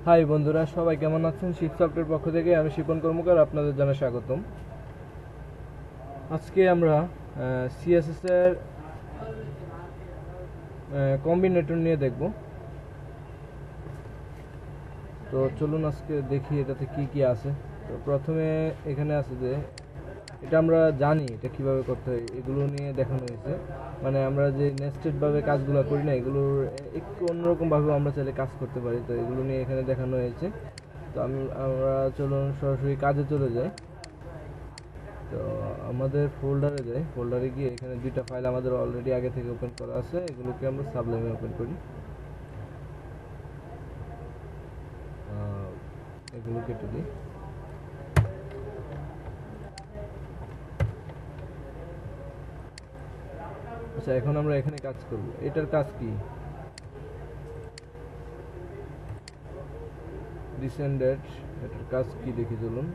High বন্ধুরা, সবাই কেমন আছেন? শিপ সফটওয়্যার পক্ষ থেকে আমি শিপন কর্মকার আপনাদের জানাই স্বাগতম। আজকে আমরা সিএসএস এর কম্বিনেটর নিয়ে দেখব। তো চলুন আজকে দেখি এটাতে কি কি আছে। তো প্রথমে এখানে আছে যে এটা আমরা জানি এটা কিভাবে করতে হয়, এগুলো নিয়ে দেখানো হয়েছে। মানে আমরা যে নেস্টেড ভাবে কাজগুলো করি না, এগুলোর একটু অন্যরকম ভাবে আমরা চাইলে কাজ করতে পারি। তো এগুলো নিয়ে এখানে দেখানো হয়েছে। তো আমরা চলুন সরাসরি কাজে চলে যাই। তো আমাদের ফোল্ডারে যাই, ফোল্ডারে গিয়ে এখানে দুইটা ফাইল আমাদের অলরেডি আগে থেকে ওপেন করা আছে, এগুলোকে আমরা সাবলাইমে ওপেন করি। এগুলো কেটে দিই। আচ্ছা, এখন আমরা এখানে কাজ করব। এটার কাজ কি? ডিসেন্ডেড, এটার কাজ কি দেখি চলুন।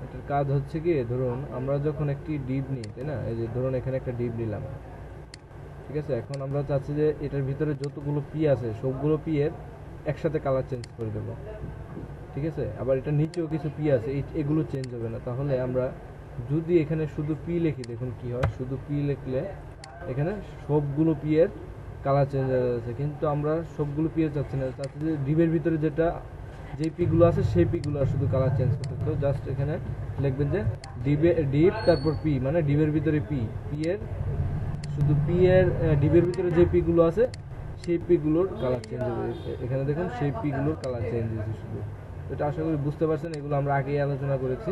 এটার কাজ হচ্ছে কি, ধরুন আমরা যখন একটি ডিপ নিই, তাই না? এই যে ধরুন এখানে একটা ডিপ নিলাম, ঠিক আছে। এখন আমরা চাচ্ছি যে এটার ভিতরে যতগুলো পি আছে সবগুলো পি এর একসাথে কালার চেঞ্জ করে দেব, ঠিক আছে। আবার এটা নিচেও কিছু পি আছে, এগুলো চেঞ্জ হবে না। তাহলে আমরা যদি এখানে শুধু পি লিখি, দেখুন কি হয়। শুধু পি লিখলে এখানে সবগুলো পি এর কালার চেঞ্জ হয়ে যাচ্ছে, কিন্তু আমরা সবগুলো পি এর চাচ্ছি না। চাচ্ছি যে ডিপের ভিতরে যে পিগুলো আছে সেই পিগুলো শুধু কালার চেঞ্জ করতে। তো জাস্ট এখানে লিখবেন যে ডিপ তারপর পি, মানে ডিপের ভিতরে পি এর শুধু পি এর ডিপের ভিতরে যে পি গুলো আছে সেই পি গুলোর কালার চেঞ্জ হয়েছে। এখানে দেখুন সেই পি গুলোর কালার চেঞ্জ হয়েছে শুধু। এটা আশা করি বুঝতে পারছেন, এগুলো আমরা আগেই আলোচনা করেছি।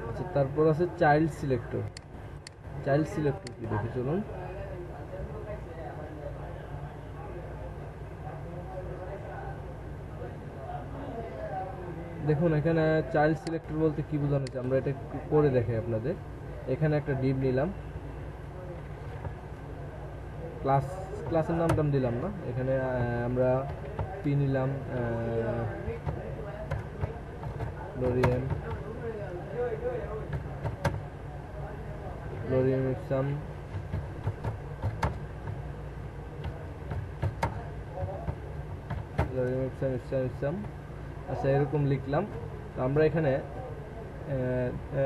আচ্ছা, তারপর আছে চাইল্ড সিলেক্টর। চাইল্ড সিলেক্টর কি দেখি চলুন। দেখুন এখানে চাইল্ড সিলেক্টর বলতে কি বোঝানো হচ্ছে, আমরা এটা একটু করে দেখাই আপনাদের। এখানে একটা ডিপ নিলাম, ক্লাসের নাম দিলাম না। এখানে আমরা পি নিলাম লোরিয়াম ইপসাম, আচ্ছা এরকম লিখলাম। তো আমরা এখানে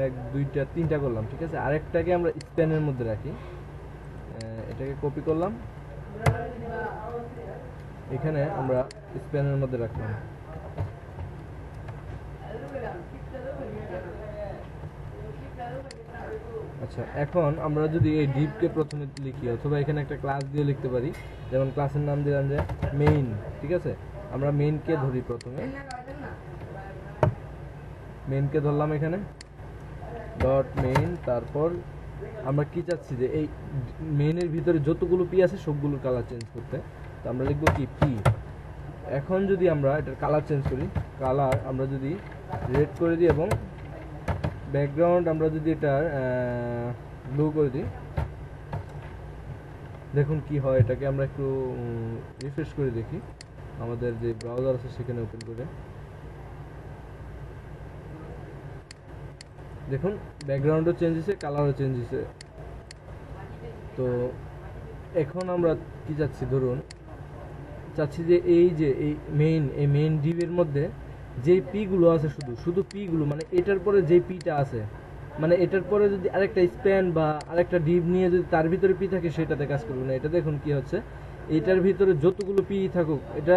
এক দুইটা তিনটা করলাম, ঠিক আছে। আরেকটাকে আমরা স্প্যানের মধ্যে রাখি, এটাকে কপি করলাম, এখানে আমরা স্প্যানের মধ্যে রাখলাম। আচ্ছা, এখন আমরা যদি এই ডিপকে প্রথমে লিখি অথবা এখানে একটা ক্লাস দিয়ে লিখতে পারি, যেমন ক্লাসের নাম দিলাম যে মেইন, ঠিক আছে। আমরা মেইনকে ধরি, প্রথমে মেইনকে ধরলাম এখানে ডট মেইন। তারপর আমরা কি চাচ্ছি যে এই মেইনের ভিতরে যতগুলো পি আছে সবগুলোর কালার চেঞ্জ করতে। তো আমরা লিখবো কি পি। এখন যদি আমরা এটার কালার চেঞ্জ করি, কালার আমরা যদি রেড করে দিই এবং ব্যাকগ্রাউন্ড আমরা যদি এটার ব্লু করে দিই, দেখুন কি হয়। এটাকে আমরা একটু রিফ্রেশ করে দেখি, আমাদের যে ব্রাউজার আছে সেখানে ওপেন করে দেখুন ব্যাকগ্রাউন্ডও চেঞ্জ হয়েছে, কালারও চেঞ্জ হয়েছে। তো এখন আমরা কি চাচ্ছি, ধরুন চাচ্ছি যে এই মেইন ডিপের মধ্যে যেই পি গুলো আছে শুধু পি গুলো, মানে এটার পরে যে পিটা আছে, মানে এটার পরে যদি আরেকটা স্প্যান বা আরেকটা ডিপ নিয়ে যদি তার ভিতরে পি থাকে সেটাতে কাজ করবে না। এটা দেখুন কি হচ্ছে, এটার ভিতরে যতগুলো পি থাকুক এটা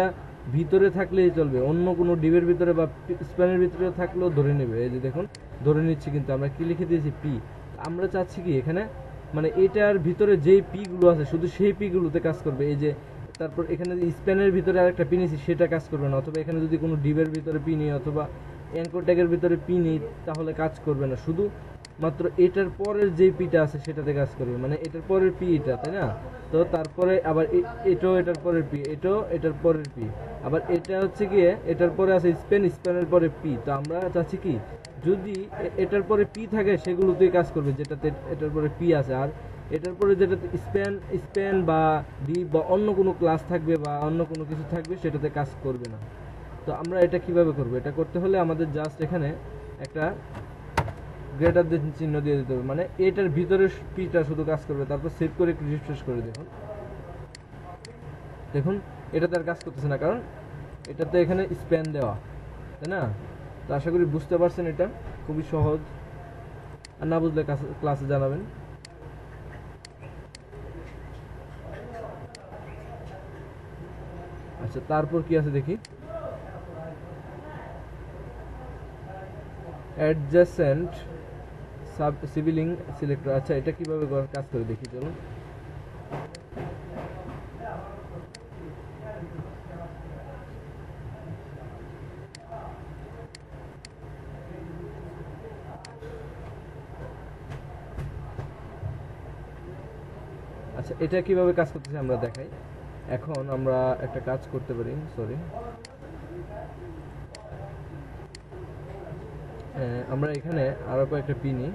ভিতরে থাকলেই চলবে, অন্য কোনো ডিপের ভিতরে বা স্প্যানের ভিতরে থাকলেও ধরে নেবে। এই যে দেখুন ধরে নিচ্ছে, কিন্তু আমরা কি লিখে দিয়েছি পি। আমরা চাচ্ছি কি এখানে, মানে এটার ভিতরে যেই পি গুলো আছে শুধু সেই পি গুলোতে কাজ করবে। এই যে তারপর এখানে যে স্প্যানের ভিতরে আরেকটা পি নিয়েছি সেটা কাজ করবে না, অথবা এখানে যদি কোনো ডিপের ভিতরে পি নিই অথবা অ্যাঙ্কর ট্যাগের ভিতরে পি নিই তাহলে কাজ করবে না। শুধু মাত্র এটার পরের যে পিটা আছে সেটাতে কাজ করবে, মানে এটার পরের পি এটা, তাই না? তো তারপরে আবার এটাও এটার পরের পি, এটাও এটার পরের পি, আবার এটা হচ্ছে গিয়ে এটার পরে আছে স্প্যানের পরে পি। তো আমরা চাচ্ছি কি, যদি এটার পরে পি থাকে সেগুলোতেই কাজ করবে যেটাতে এটার পরে পি আছে, আর এটার পরে যেটা স্প্যান বা ডিপ বা অন্য কোনো ক্লাস থাকবে বা অন্য কোনো কিছু থাকবে সেটাতে কাজ করবে না। তো আমরা এটা কিভাবে করব? এটা করতে হলে আমাদের জাস্ট এখানে একটা গ্রেটার দেন চিহ্ন দিয়ে দিতে হবে, মানে এটার ভিতরে পিটা শুধু কাজ করবে। তারপর সেভ করে একটু রিফ্রেশ করে দেখুন, দেখুন এটাতে আর কাজ করতেছে না, কারণ এটাতে এখানে স্প্যান দেওয়া, তাই না? তো আশা করি বুঝতে পারছেন, এটা খুবই সহজ। আর না বুঝলে ক্লাসে জানাবেন। আচ্ছা, তারপর কি আছে দেখি, অ্যাডজেসেন্ট সিভিলিং সিলেক্টর। আচ্ছা, এটা কিভাবে কাজ করে দেখি, চলুন। আচ্ছা, এটা কিভাবে কাজ করতেছে আমরা দেখাই। এখন আমরা একটা কাজ করতে পারি, সরি, আমরা এখানে আরো কয়েকটা পি নিই,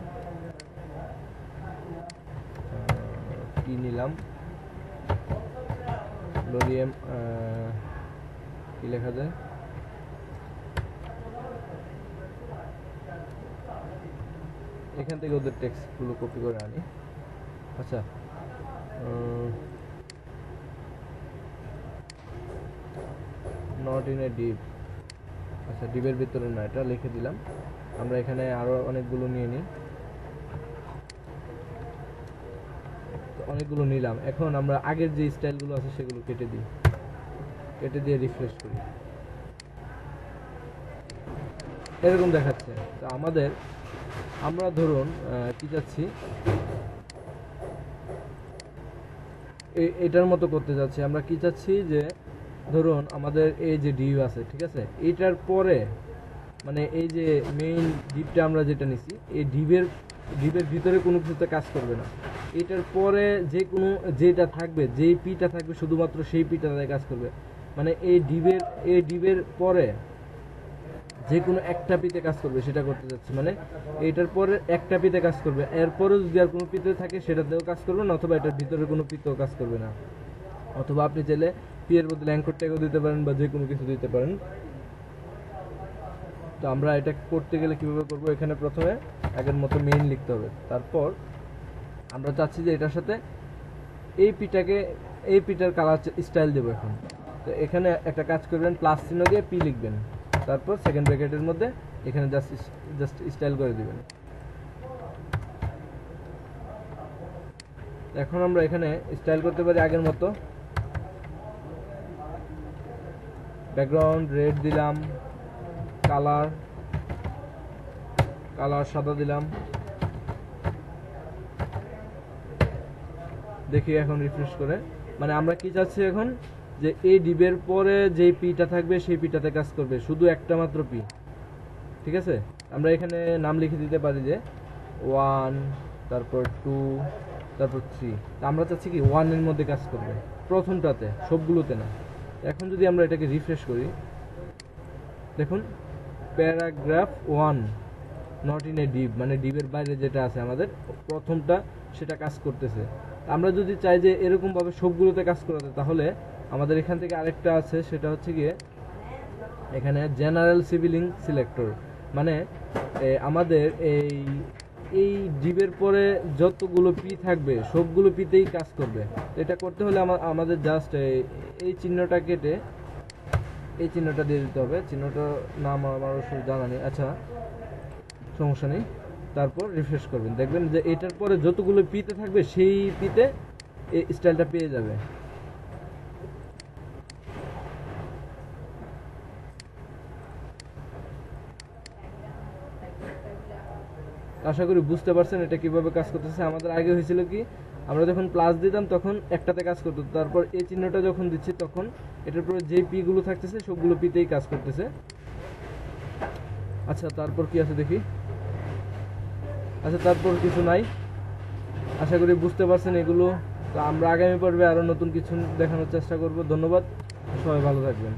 পি নিলাম, লোরিয়াম, কি লেখা যায়, এখান থেকে ওদের টেক্সটগুলো কপি করে আনি। আচ্ছা, নট ইন এ ডিপ, আচ্ছা ডিপের ভিতরে না, এটা লিখে দিলাম। আমরা এখানে আরো অনেকগুলো নিয়ে নিই, অনেকগুলো নিলাম। এখন আমরা আগের যে স্টাইলগুলো আছে সেগুলো কেটে দিই, কেটে দিয়ে রিফ্রেশ করি, এরকম দেখাচ্ছে। তো আমরা ধরুন কি চাচ্ছি, এটার মতো করতে যাচ্ছি। আমরা কি চাচ্ছি যে ধরুন আমাদের এই যে ডিপ আছে, ঠিক আছে, এটার পরে মানে এই যে মেইন ডিপটা আমরা যেটা নিছি, এই ডিপের ভিতরে কোনো কিছুতে কাজ করবে না। এটার পরে যে কোনো যেটা থাকবে, যেই পিটা থাকবে শুধুমাত্র সেই পিটাতে কাজ করবে। মানে এই ডিপের পরে যে কোনো একটা পিতে কাজ করবে, সেটা করতে যাচ্ছে। মানে এইটার পরে একটা পিতে কাজ করবে, এরপরে যদি আর কোনো পিতে থাকে সেটাতেও কাজ করবে না, অথবা এটার ভিতরে কোনো পিতেও কাজ করবে না। অথবা আপনি চাইলে পি এর বদলে অ্যাঙ্কর ট্যাগও দিতে পারেন, বা যে কোনো কিছু দিতে পারেন। তো আমরা এটা করতে গেলে কিভাবে করব, এখানে প্রথমে আগের মতো মেইন লিখতে হবে। তারপর আমরা চাচ্ছি যে এটার সাথে এই পিটার কালার স্টাইল দেবো এখন। তো এখানে একটা কাজ করবেন, প্লাস চিহ্ন দিয়ে পি লিখবেন, তারপর সেকেন্ড ব্র্যাকেটের মধ্যে এখানে জাস্ট স্টাইল করে দিবেন। এখন আমরা এখানে স্টাইল করতে পারি আগের মতো, ব্যাকগ্রাউন্ড রেড দিলাম, কালার সাদা দিলাম। দেখি এখন রিফ্রেশ করে, মানে আমরা কি চাচ্ছি এখন, যে এই ডিবের পরে যেই পিটা থাকবে সেই পিটাতে কাজ করবে, শুধু একটা মাত্র পি, ঠিক আছে। আমরা এখানে নাম লিখে দিতে পারি যে 1, তারপর 2, তারপর 3। আমরা চাচ্ছি কি 1 এর মধ্যে কাজ করবে, প্রথমটাতে, সবগুলোতে না। এখন যদি আমরা এটাকে রিফ্রেশ করি, দেখুন paragraph 1 not in a deep, মানে ডিপের বাইরে যেটা আছে আমাদের প্রথমটা, সেটা কাজ করতেছে। আমরা যদি চাই যে এরকমভাবে সবগুলোতে কাজ করাতে, তাহলে আমাদের এখান থেকে আরেকটা আছে, সেটা হচ্ছে গিয়ে এখানে জেনারেল সিভিলিং সিলেক্টর। মানে আমাদের এই ডিপের পরে যতগুলো পি থাকবে সবগুলো পিতেই কাজ করবে। এটা করতে হলে আমাদের জাস্ট এই চিহ্নটা কেটে এই চিহ্নটা দিয়ে দিতে হবে। চিহ্নটার নাম আমার জানা নেই, আচ্ছা সমস্যা নেই। তারপর রিফ্রেশ করবেন, দেখবেন যে এটার পরে যতগুলো পিতে থাকবে সেই পিতে এই স্টাইলটা পেয়ে যাবে। আশা করি বুঝতে পারছেন এটা কিভাবে কাজ করতেছে। আমাদের আগে হয়েছিল কি, আমরা যখন প্লাস দিতাম তখন একটাতে কাজ করতো, তারপর এই চিহ্নটা যখন দিচ্ছি তখন এটার পরে যে পি গুলো থাকতেছে সবগুলো পিতেই কাজ করতেছে। আচ্ছা, তারপর কি আছে দেখি। আচ্ছা, তারপর কিছু নাই। আশা করি বুঝতে পারছেন এগুলো। তো আমরা আগামী পর্বে আরো নতুন কিছু দেখানোর চেষ্টা করব। ধন্যবাদ, সবাই ভালো থাকবেন।